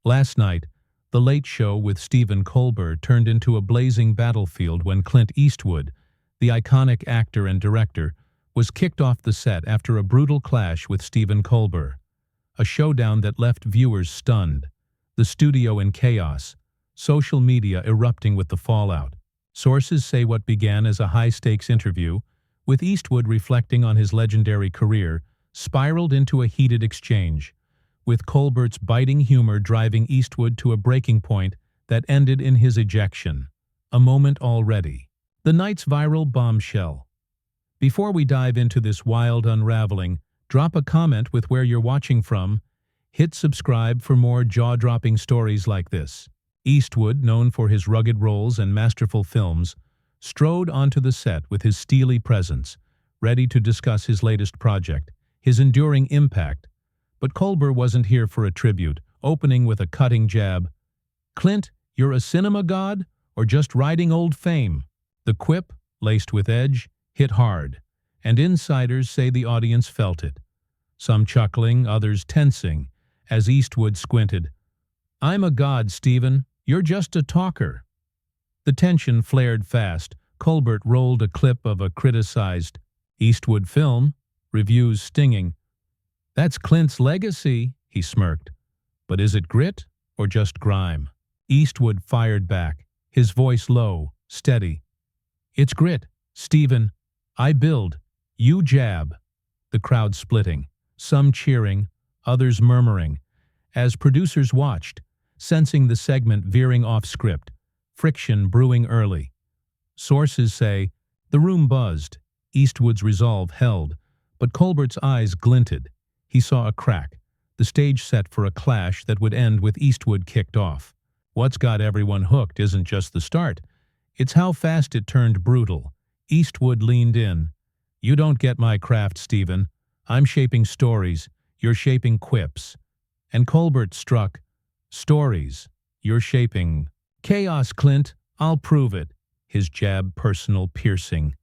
Last night, The Late Show with Stephen Colbert turned into a blazing battlefield when Clint Eastwood, the iconic actor and director, was kicked off the set after a brutal clash with Stephen Colbert. A showdown that left viewers stunned, the studio in chaos, social media erupting with the fallout. Sources say what began as a high-stakes interview, with Eastwood reflecting on his legendary career, spiraled into a heated exchange, with Colbert's biting humor driving Eastwood to a breaking point that ended in his ejection. A moment already. The night's viral bombshell. Before we dive into this wild unraveling, drop a comment with where you're watching from. Hit subscribe for more jaw-dropping stories like this. Eastwood, known for his rugged roles and masterful films, strode onto the set with his steely presence, ready to discuss his latest project, his enduring impact. But Colbert wasn't here for a tribute, opening with a cutting jab. "Clint, you're a cinema god, or just riding old fame?" The quip, laced with edge, hit hard, and insiders say the audience felt it. Some chuckling, others tensing, as Eastwood squinted. "I'm a god, Stephen. You're just a talker." The tension flared fast. Colbert rolled a clip of a criticized Eastwood film, reviews stinging. "That's Clint's legacy," he smirked. "But is it grit or just grime?" Eastwood fired back, his voice low, steady. "It's grit, Stephen. I build, you jab." The crowd splitting, some cheering, others murmuring, as producers watched, sensing the segment veering off script, friction brewing early. Sources say, the room buzzed, Eastwood's resolve held, but Colbert's eyes glinted. He saw a crack, the stage set for a clash that would end with Eastwood kicked off. What's got everyone hooked isn't just the start, it's how fast it turned brutal. Eastwood leaned in. "You don't get my craft, Stephen. I'm shaping stories, you're shaping quips." And Colbert struck. "Stories, you're shaping chaos, Clint. I'll prove it." His jab personal, piercing.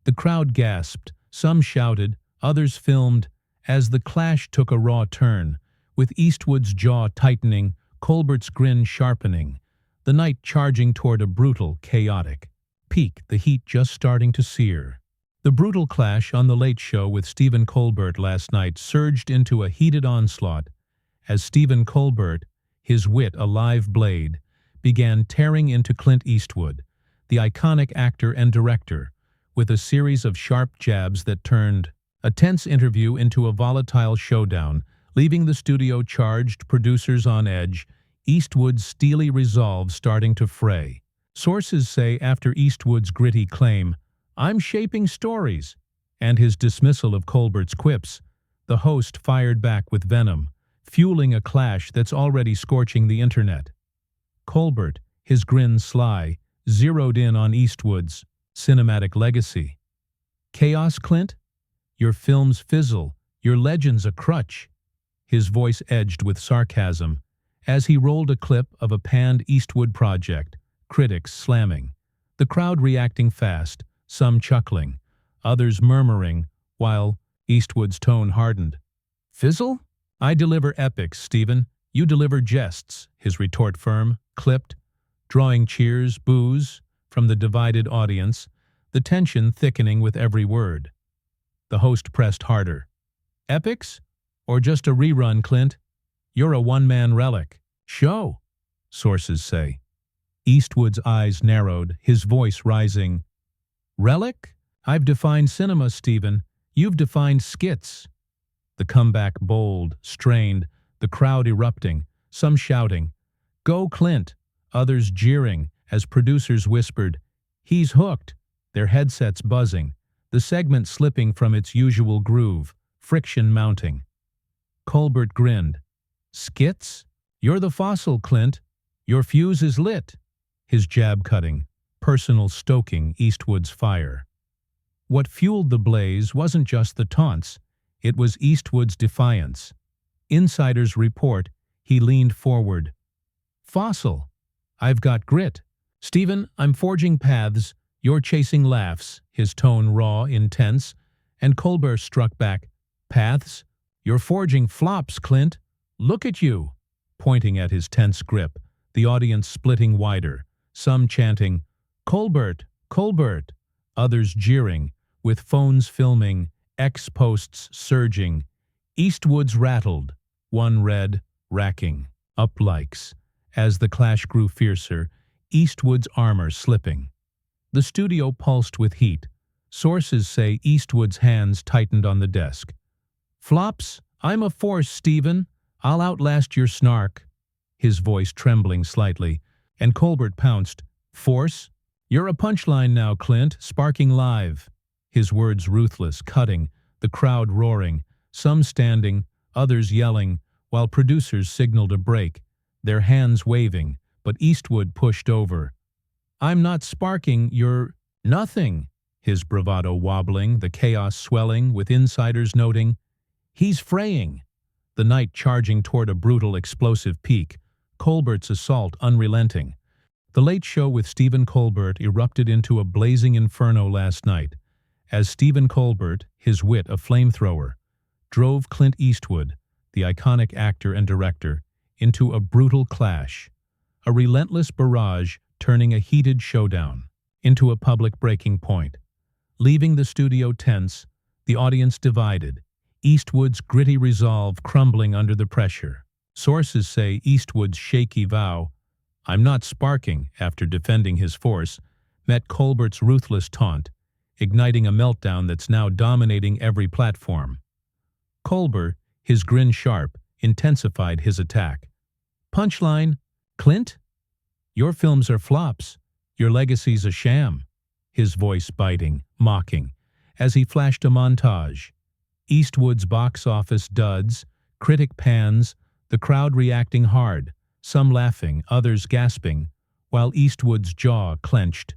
The crowd gasped, some shouted, others filmed, as the clash took a raw turn, with Eastwood's jaw tightening, Colbert's grin sharpening, the night charging toward a brutal, chaotic peak, the heat just starting to sear. The brutal clash on The Late Show with Stephen Colbert last night surged into a heated onslaught, as Stephen Colbert, his wit a live blade, began tearing into Clint Eastwood, the iconic actor and director, with a series of sharp jabs that turned a tense interview into a volatile showdown, leaving the studio charged, producers on edge, Eastwood's steely resolve starting to fray. Sources say after Eastwood's gritty claim, "I'm shaping stories," and his dismissal of Colbert's quips, the host fired back with venom, fueling a clash that's already scorching the internet. Colbert, his grin sly, zeroed in on Eastwood's cinematic legacy. "Chaos, Clint? Your films fizzle, your legend's a crutch." His voice edged with sarcasm, as he rolled a clip of a panned Eastwood project, critics slamming. The crowd reacting fast, some chuckling, others murmuring, while Eastwood's tone hardened. "Fizzle? I deliver epics, Stephen. You deliver jests," his retort firm, clipped, drawing cheers, boos, from the divided audience, the tension thickening with every word. The host pressed harder. "Epics? Or just a rerun, Clint? You're a one-man relic." "Show," sources say. Eastwood's eyes narrowed, his voice rising. "Relic? I've defined cinema, Stephen. You've defined skits." The comeback bold, strained, the crowd erupting, some shouting, "Go, Clint!" Others jeering as producers whispered, "He's hooked," their headsets buzzing, the segment slipping from its usual groove, friction mounting. Colbert grinned. "Skits? You're the fossil, Clint. Your fuse is lit." His jab cutting, personal stoking Eastwood's fire. What fueled the blaze wasn't just the taunts, it was Eastwood's defiance. Insiders report he leaned forward. "Fossil, I've got grit. Stephen, I'm forging paths, you're chasing laughs," his tone raw, intense, and Colbert struck back. "Paths? You're forging flops, Clint. Look at you." pointing at his tense grip, the audience splitting wider, some chanting, "Colbert! Colbert!" others jeering, with phones filming, X-posts surging. Eastwood's rattled, one read, racking up likes. As the clash grew fiercer, Eastwood's armor slipping. The studio pulsed with heat. Sources say Eastwood's hands tightened on the desk. "Flops, I'm a force, Stephen. I'll outlast your snark." His voice trembling slightly, and Colbert pounced. "Force? You're a punchline now, Clint, sparking live." His words ruthless, cutting, the crowd roaring, some standing, others yelling, while producers signaled a break, their hands waving, but Eastwood pushed over. "I'm not sparking, you're nothing." His bravado wobbling, the chaos swelling, with insiders noting, "He's fraying." The night charging toward a brutal, explosive peak, Colbert's assault unrelenting. The Late Show with Stephen Colbert erupted into a blazing inferno last night, as Stephen Colbert, his wit a flamethrower, drove Clint Eastwood, the iconic actor and director, into a brutal clash, a relentless barrage turning a heated showdown into a public breaking point. Leaving the studio tense, the audience divided, Eastwood's gritty resolve crumbling under the pressure. Sources say Eastwood's shaky vow, "I'm not sparking," after defending his force, met Colbert's ruthless taunt, igniting a meltdown that's now dominating every platform. Colbert, his grin sharp, intensified his attack. Punchline, "Clint? Your films are flops. Your legacy's a sham." His voice biting, mocking, as he flashed a montage. Eastwood's box office duds, critic pans, the crowd reacting hard, some laughing, others gasping, while Eastwood's jaw clenched.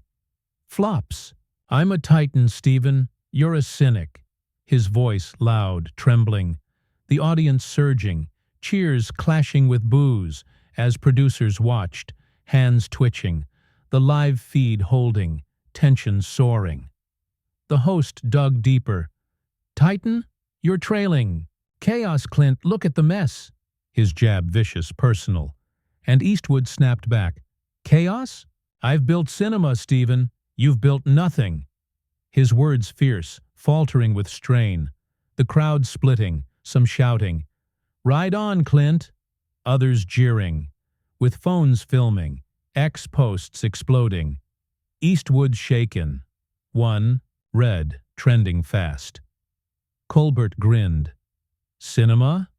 "Flops. I'm a titan, Stephen. You're a cynic." His voice loud, trembling, the audience surging, cheers clashing with boos as producers watched, hands twitching, the live feed holding, tension soaring. The host dug deeper. "Titan, you're trailing. Chaos, Clint, look at the mess." His jab vicious, personal. And Eastwood snapped back. "Chaos? I've built cinema, Stephen. You've built nothing." His words fierce, faltering with strain. The crowd splitting, some shouting, "Ride on, Clint!" Others jeering, with phones filming, X-posts exploding. Eastwood shaken. One, red, trending fast. Colbert grinned. "Cinema?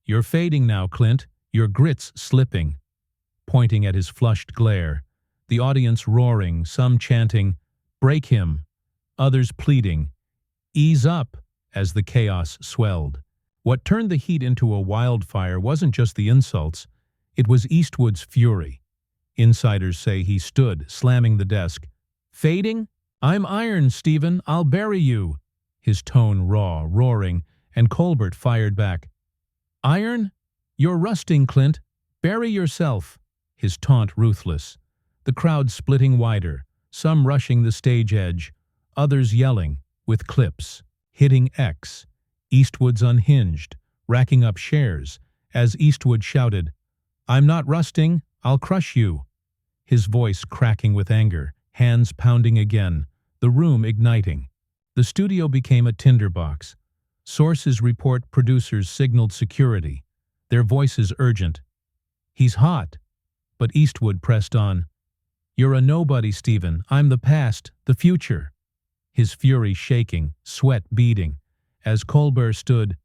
You're fading now, Clint, your grit's slipping." Pointing at his flushed glare, the audience roaring, some chanting, "Break him," others pleading, "Ease up," as the chaos swelled. What turned the heat into a wildfire wasn't just the insults, it was Eastwood's fury. Insiders say he stood, slamming the desk. "Fading? I'm iron, Stephen, I'll bury you." His tone raw, roaring, and Colbert fired back. "Iron? You're rusting, Clint. Bury yourself." His taunt ruthless. The crowd splitting wider, some rushing the stage edge, others yelling, with clips, hitting X. Eastwood's unhinged, racking up shares, as Eastwood shouted, "I'm not rusting, I'll crush you." His voice cracking with anger, hands pounding again, the room igniting. The studio became a tinderbox. Sources report producers signaled security, their voices urgent. "He's hot." But Eastwood pressed on. "You're a nobody, Stephen. I'm the past, the future." His fury shaking, sweat beading, as Colbert stood.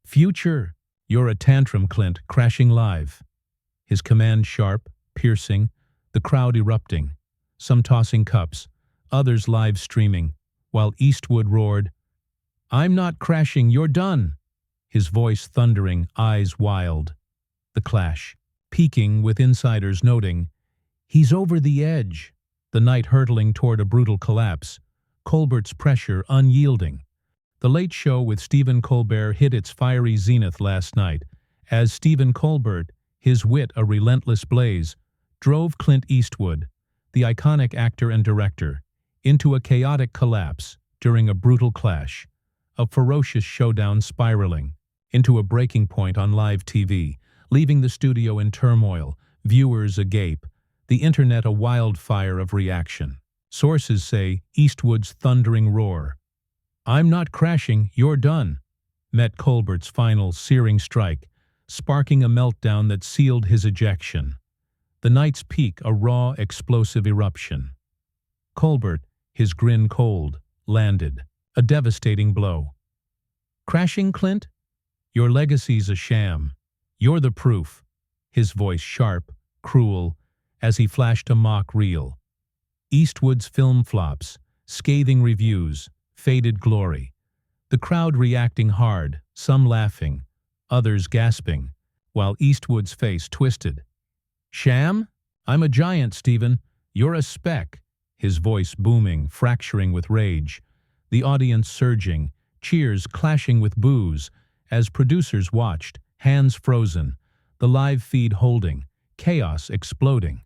"Future? You're a tantrum, Clint, crashing live." His command sharp, piercing, the crowd erupting, some tossing cups, others live streaming, while Eastwood roared, "I'm not crashing, you're done." His voice thundering, eyes wild. The clash, peaking with insiders noting, "He's over the edge." The night hurtling toward a brutal collapse, Colbert's pressure unyielding. The Late Show with Stephen Colbert hit its fiery zenith last night, as Stephen Colbert, his wit a relentless blaze, drove Clint Eastwood, the iconic actor and director, into a chaotic collapse during a brutal clash, a ferocious showdown spiraling into a breaking point on live TV, leaving the studio in turmoil, viewers agape, the internet a wildfire of reaction. Sources say Eastwood's thundering roar, "I'm not crashing, you're done," met Colbert's final searing strike, sparking a meltdown that sealed his ejection. The night's peak a raw, explosive eruption. Colbert, his grin cold, landed, a devastating blow. "Crashing, Clint? Your legacy's a sham. You're the proof," his voice sharp, cruel, as he flashed a mock reel. Eastwood's film flops, scathing reviews, faded glory. The crowd reacting hard, some laughing, others gasping, while Eastwood's face twisted. "Sham? I'm a giant, Stephen. You're a speck," his voice booming, fracturing with rage. The audience surging, cheers clashing with boos, as producers watched, hands frozen, the live feed holding, chaos exploding.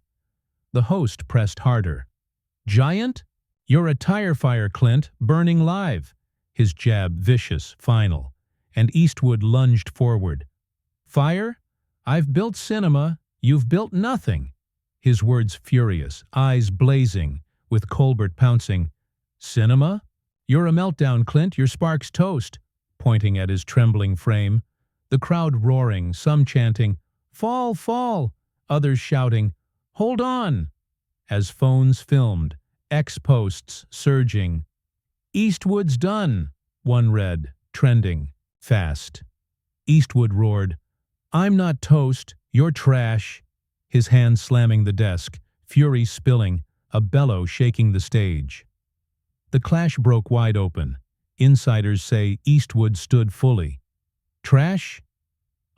The host pressed harder. "Giant? You're a tire fire, Clint, burning live," his jab vicious, final, and Eastwood lunged forward. "Fire? I've built cinema, you've built nothing," his words furious, eyes blazing, with Colbert pouncing. "Cinema? You're a meltdown, Clint, your spark's toast," pointing at his trembling frame. The crowd roaring, some chanting, "Fall, fall," others shouting, "Hold on," as phones filmed, X-posts surging. "Eastwood's done," one read, trending, fast. Eastwood roared, "I'm not toast, you're trash," his hands slamming the desk, fury spilling, a bellow shaking the stage. The clash broke wide open. Insiders say Eastwood stood fully. "Trash?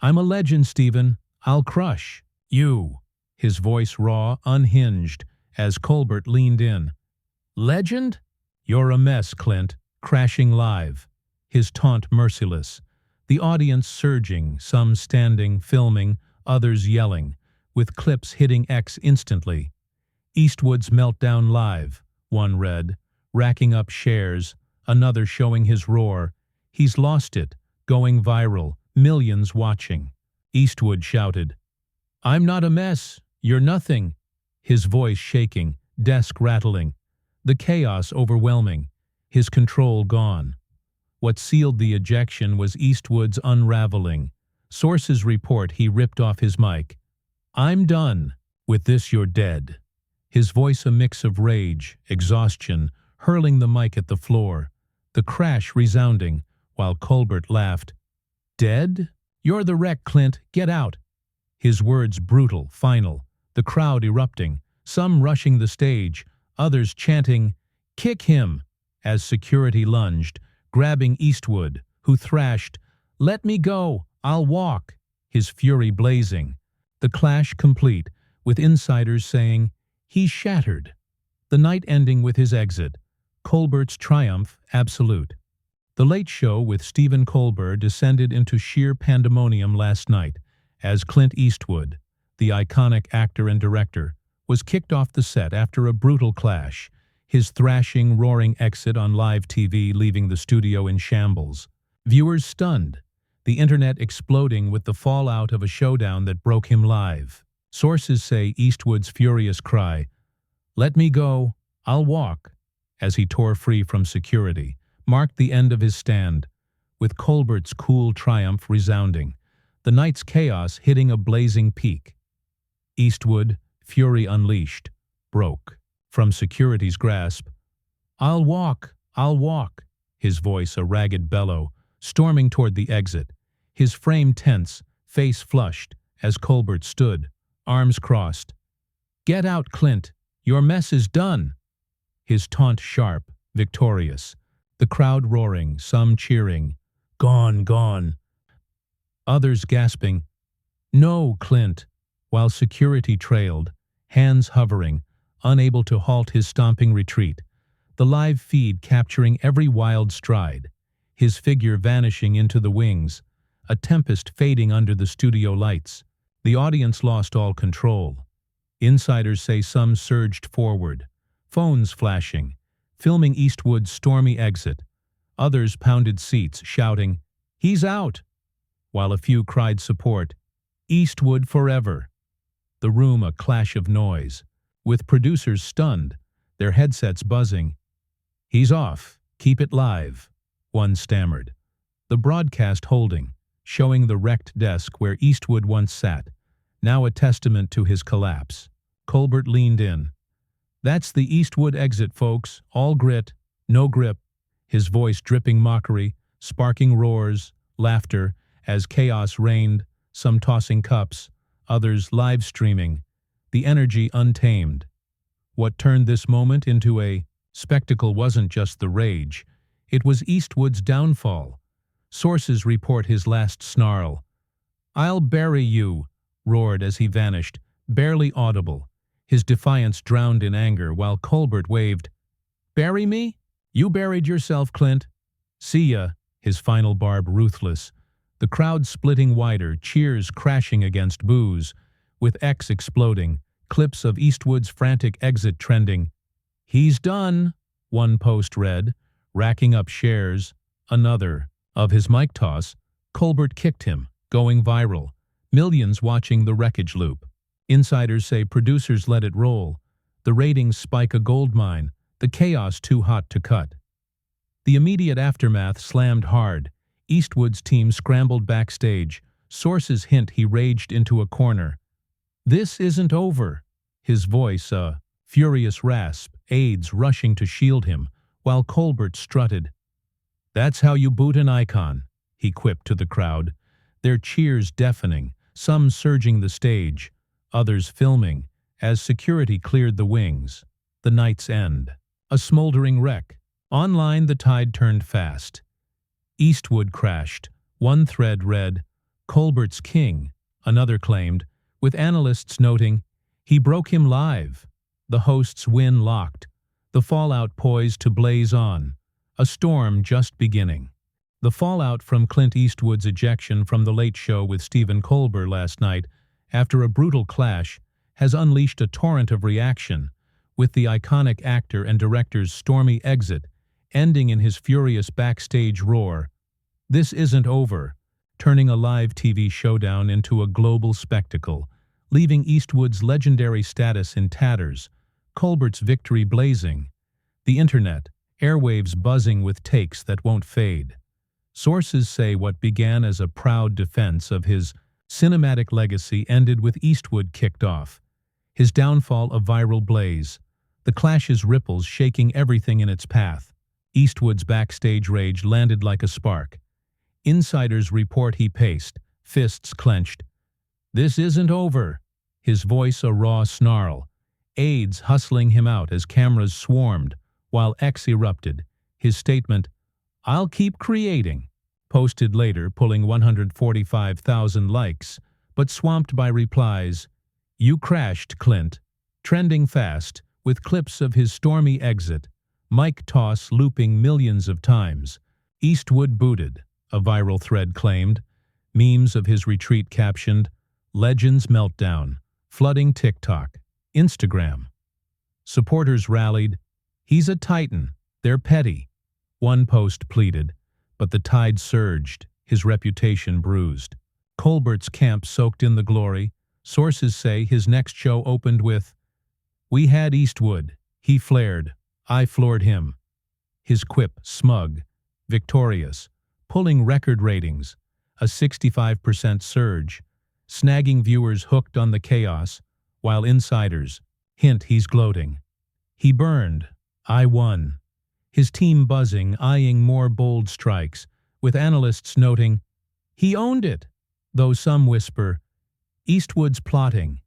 I'm a legend, Stephen. I'll crush you," his voice raw, unhinged, as Colbert leaned in. "Legend? You're a mess, Clint, crashing live," his taunt merciless. The audience surging, some standing, filming, others yelling, with clips hitting X instantly. "Eastwood's meltdown live," one read, racking up shares, another showing his roar. "He's lost it, going viral, millions watching." Eastwood shouted, "I'm not a mess, you're nothing," his voice shaking, desk rattling, the chaos overwhelming, his control gone. What sealed the ejection was Eastwood's unraveling. Sources report he ripped off his mic. "I'm done. With this you're dead." His voice a mix of rage, exhaustion, hurling the mic at the floor. The crash resounding, while Colbert laughed. "Dead? You're the wreck, Clint. Get out." His words brutal, final, the crowd erupting, some rushing the stage, others chanting, "Kick him," as security lunged, grabbing Eastwood, who thrashed, "Let me go, I'll walk," his fury blazing. The clash complete, with insiders saying, "He's shattered." The night ending with his exit, Colbert's triumph absolute. The Late Show with Stephen Colbert descended into sheer pandemonium last night, as Clint Eastwood, the iconic actor and director, was kicked off the set after a brutal clash, his thrashing, roaring exit on live TV leaving the studio in shambles. Viewers stunned, the internet exploding with the fallout of a showdown that broke him live. Sources say Eastwood's furious cry, "Let me go, I'll walk," as he tore free from security, marked the end of his stand, with Colbert's cool triumph resounding, the night's chaos hitting a blazing peak. Eastwood, fury unleashed, broke from security's grasp. I'll walk," his voice a ragged bellow, storming toward the exit, his frame tense, face flushed, as Colbert stood, arms crossed. "Get out, Clint, your mess is done," his taunt sharp, victorious, the crowd roaring, some cheering, "Gone, gone," others gasping, "No, Clint," while security trailed, hands hovering, unable to halt his stomping retreat, the live feed capturing every wild stride, his figure vanishing into the wings, a tempest fading under the studio lights. The audience lost all control. Insiders say some surged forward, phones flashing, filming Eastwood's stormy exit. Others pounded seats, shouting, "He's out!" while a few cried support. Eastwood forever. The room a clash of noise, with producers stunned, their headsets buzzing. He's off. Keep it live, one stammered. The broadcast holding, showing the wrecked desk where Eastwood once sat, now a testament to his collapse. Colbert leaned in. That's the Eastwood exit, folks. All grit, no grip. His voice dripping mockery, sparking roars, laughter, as chaos reigned, some tossing cups, others live streaming, the energy untamed. What turned this moment into a spectacle wasn't just the rage, it was Eastwood's downfall. Sources report his last snarl. "I'll bury you," roared as he vanished, barely audible, his defiance drowned in anger while Colbert waved. "Bury me? You buried yourself, Clint. See ya," his final barb ruthless. The crowd splitting wider, cheers crashing against boos, with X exploding, clips of Eastwood's frantic exit trending. "He's done," one post read, racking up shares. Another, of his mic toss, Colbert kicked him, going viral. Millions watching the wreckage loop. Insiders say producers let it roll. The ratings spike a goldmine, the chaos too hot to cut. The immediate aftermath slammed hard. Eastwood's team scrambled backstage. Sources hint he raged into a corner. "This isn't over." His voice a furious rasp, aides rushing to shield him, while Colbert strutted. "That's how you boot an icon," he quipped to the crowd, their cheers deafening, some surging the stage, others filming, as security cleared the wings. The night's end. A smoldering wreck. Online the tide turned fast. Eastwood crashed. One thread read, "Colbert's king," another claimed, with analysts noting, "He broke him live." The host's win locked. The fallout poised to blaze on. A storm just beginning. The fallout from Clint Eastwood's ejection from The Late Show with Stephen Colbert last night, after a brutal clash, has unleashed a torrent of reaction, with the iconic actor and director's stormy exit ending in his furious backstage roar. "This isn't over," turning a live TV showdown into a global spectacle, leaving Eastwood's legendary status in tatters, Colbert's victory blazing. The internet, airwaves buzzing with takes that won't fade. Sources say what began as a proud defense of his cinematic legacy ended with Eastwood kicked off. His downfall a viral blaze, the clash's ripples shaking everything in its path. Eastwood's backstage rage landed like a spark. Insiders report he paced, fists clenched. "This isn't over," his voice a raw snarl. Aides hustling him out as cameras swarmed, while X erupted, his statement, "I'll keep creating," posted later, pulling 145,000 likes, but swamped by replies. "You crashed, Clint," trending fast, with clips of his stormy exit, mic toss looping millions of times. "Eastwood booted," a viral thread claimed. Memes of his retreat captioned, "Legends meltdown," flooding TikTok, Instagram. Supporters rallied, "He's a titan, they're petty," one post pleaded, but the tide surged, his reputation bruised. Colbert's camp soaked in the glory. Sources say his next show opened with, "We had Eastwood. He flared. I floored him." His quip smug, victorious, pulling record ratings, a 65% surge, snagging viewers hooked on the chaos, while insiders hint he's gloating. "He burned. I won." His team buzzing, eyeing more bold strikes, with analysts noting, "He owned it," though some whisper, "Eastwood's plotting."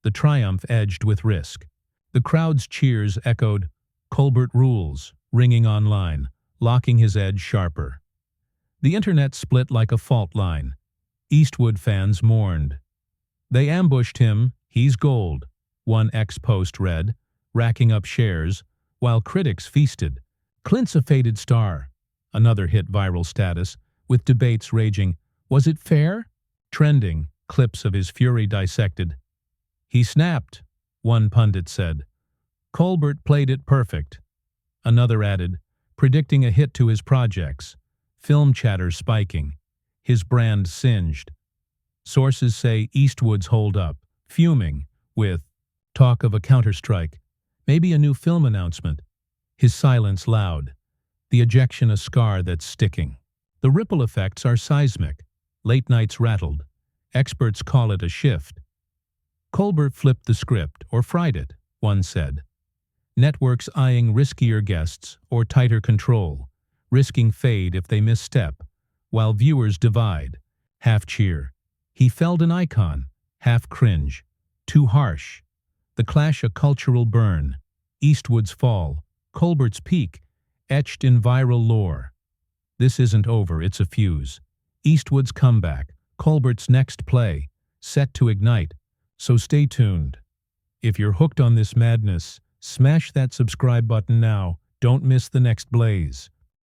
The triumph edged with risk. The crowd's cheers echoed, "Colbert rules," ringing online, locking his edge sharper. The internet split like a fault line. Eastwood fans mourned. "They ambushed him, he's gold," one X-post read, racking up shares, while critics feasted. "Clint's a faded star," another hit viral status, with debates raging. "Was it fair?" Trending, clips of his fury dissected. "He snapped," one pundit said. "Colbert played it perfect," another added, predicting a hit to his projects. Film chatter spiking, his brand singed. Sources say Eastwood's hold up, fuming, with talk of a counterstrike, maybe a new film announcement. His silence loud, the ejection a scar that's sticking. The ripple effects are seismic. Late nights rattled. Experts call it a shift. Colbert flipped the script, or fried it, one said. Networks eyeing riskier guests or tighter control, risking fade if they misstep, while viewers divide, half cheer. He felled an icon, half cringe, too harsh. The clash a cultural burn, Eastwood's fall, Colbert's peak, etched in viral lore. This isn't over, it's a fuse. Eastwood's comeback, Colbert's next play, set to ignite, so stay tuned. If you're hooked on this madness, smash that subscribe button now, don't miss the next blaze.